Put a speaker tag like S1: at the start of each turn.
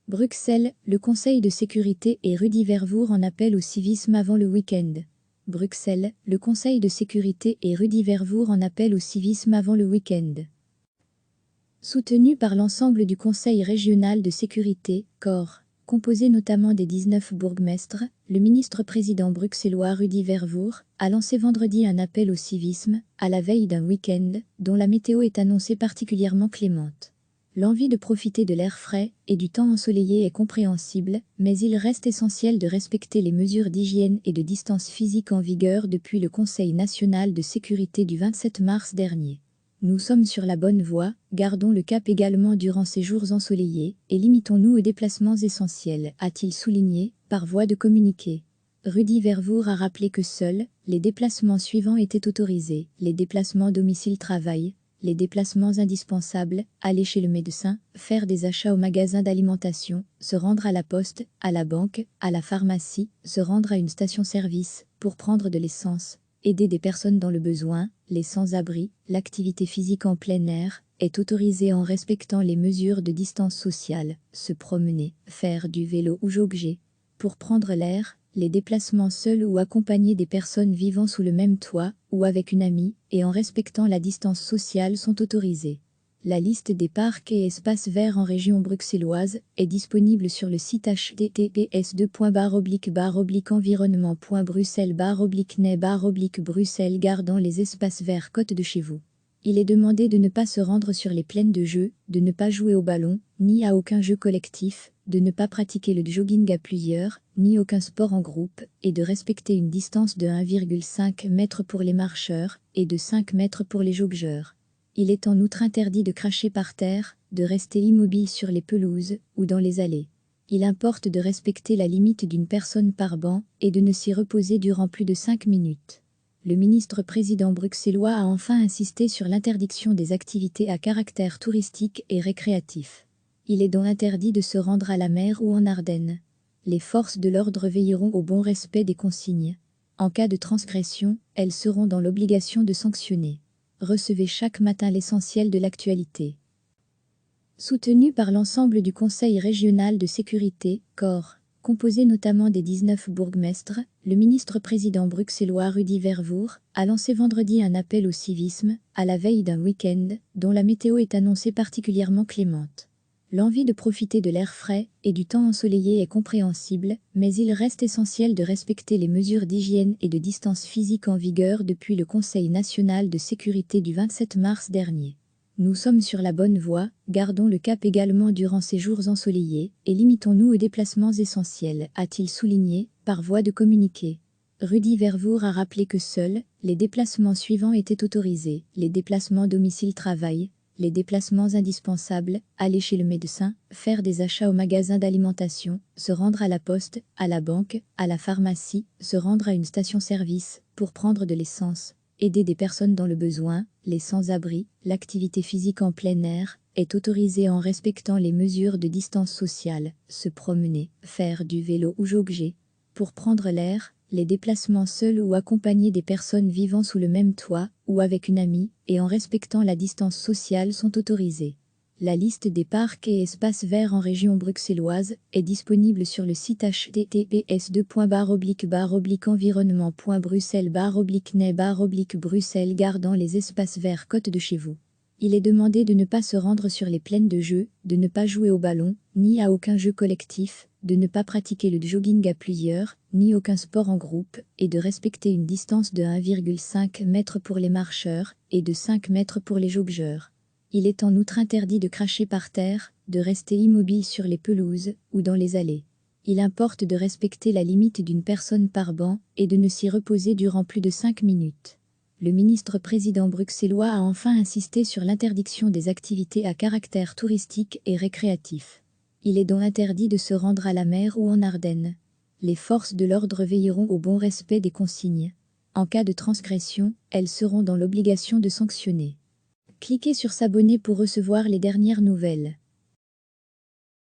S1: Bruxelles, le Conseil de sécurité et Rudy Vervoer en appelle au civisme avant le week-end. Bruxelles, le Conseil de sécurité et Rudy Vervoer en appelle au civisme avant le week-end. Soutenu par l'ensemble du Conseil régional de sécurité, COR, composé notamment des 19 bourgmestres, le ministre-président bruxellois Rudy Vervoer a lancé vendredi un appel au civisme, à la veille d'un week-end dont la météo est annoncée particulièrement clémente. L'envie de profiter de l'air frais et du temps ensoleillé est compréhensible, mais il reste essentiel de respecter les mesures d'hygiène et de distance physique en vigueur depuis le Conseil national de sécurité du 27 mars dernier. Nous sommes sur la bonne voie, gardons le cap également durant ces jours ensoleillés et limitons-nous aux déplacements essentiels, a-t-il souligné, par voie de communiqué. Rudy Vervoer a rappelé que seuls les déplacements suivants étaient autorisés: les déplacements domicile-travail, les déplacements indispensables, aller chez le médecin, faire des achats au magasin d'alimentation, se rendre à la poste, à la banque, à la pharmacie, se rendre à une station-service pour prendre de l'essence, aider des personnes dans le besoin, les sans-abri. L'activité physique en plein air est autorisée en respectant les mesures de distance sociale, se promener, faire du vélo ou jogger. Pour prendre l'air, les déplacements seuls ou accompagnés des personnes vivant sous le même toit ou avec une amie et en respectant la distance sociale sont autorisés. La liste des parcs et espaces verts en région bruxelloise est disponible sur le site https://environnement.bruxelles/ney/Bruxelles. Gardant les espaces verts côte de chez vous. Il est demandé de ne pas se rendre sur les plaines de jeux, de ne pas jouer au ballon, ni à aucun jeu collectif, de ne pas pratiquer le jogging à plusieurs, ni aucun sport en groupe, et de respecter une distance de 1,5 m pour les marcheurs et de 5 mètres pour les joggeurs. Il est en outre interdit de cracher par terre, de rester immobile sur les pelouses ou dans les allées. Il importe de respecter la limite d'une personne par banc et de ne s'y reposer durant plus de 5 minutes. Le ministre-président bruxellois a enfin insisté sur l'interdiction des activités à caractère touristique et récréatif. Il est donc interdit de se rendre à la mer ou en Ardennes. Les forces de l'ordre veilleront au bon respect des consignes. En cas de transgression, elles seront dans l'obligation de sanctionner. Recevez chaque matin l'essentiel de l'actualité. Soutenu par l'ensemble du Conseil régional de sécurité, COR, composé notamment des 19 bourgmestres, le ministre-président bruxellois Rudy Vervoer a lancé vendredi un appel au civisme, à la veille d'un week-end dont la météo est annoncée particulièrement clémente. L'envie de profiter de l'air frais et du temps ensoleillé est compréhensible, mais il reste essentiel de respecter les mesures d'hygiène et de distance physique en vigueur depuis le Conseil national de sécurité du 27 mars dernier. Nous sommes sur la bonne voie, gardons le cap également durant ces jours ensoleillés et limitons-nous aux déplacements essentiels, a-t-il souligné, par voie de communiqué. Rudy Vervoer a rappelé que seuls les déplacements suivants étaient autorisés: les déplacements domicile-travail, les déplacements indispensables, aller chez le médecin, faire des achats au magasin d'alimentation, se rendre à la poste, à la banque, à la pharmacie, se rendre à une station-service pour prendre de l'essence, aider des personnes dans le besoin, les sans-abri. L'activité physique en plein air est autorisée en respectant les mesures de distance sociale, se promener, faire du vélo ou jogger. Pour prendre l'air, les déplacements seuls ou accompagnés des personnes vivant sous le même toit ou avec une amie et en respectant la distance sociale sont autorisés. La liste des parcs et espaces verts en région bruxelloise est disponible sur le site https://environnement.bruxelles/ney/Bruxelles. Gardant les espaces verts côte de chez vous. Il est demandé de ne pas se rendre sur les plaines de jeux, de ne pas jouer au ballon, ni à aucun jeu collectif, de ne pas pratiquer le jogging à plusieurs, ni aucun sport en groupe, et de respecter une distance de 1,5 m pour les marcheurs et de 5 mètres pour les joggeurs. Il est en outre interdit de cracher par terre, de rester immobile sur les pelouses ou dans les allées. Il importe de respecter la limite d'une personne par banc et de ne s'y reposer durant plus de 5 minutes. Le ministre-président bruxellois a enfin insisté sur l'interdiction des activités à caractère touristique et récréatif. Il est donc interdit de se rendre à la mer ou en Ardennes. Les forces de l'ordre veilleront au bon respect des consignes. En cas de transgression, elles seront dans l'obligation de sanctionner. Cliquez sur s'abonner pour recevoir les dernières nouvelles.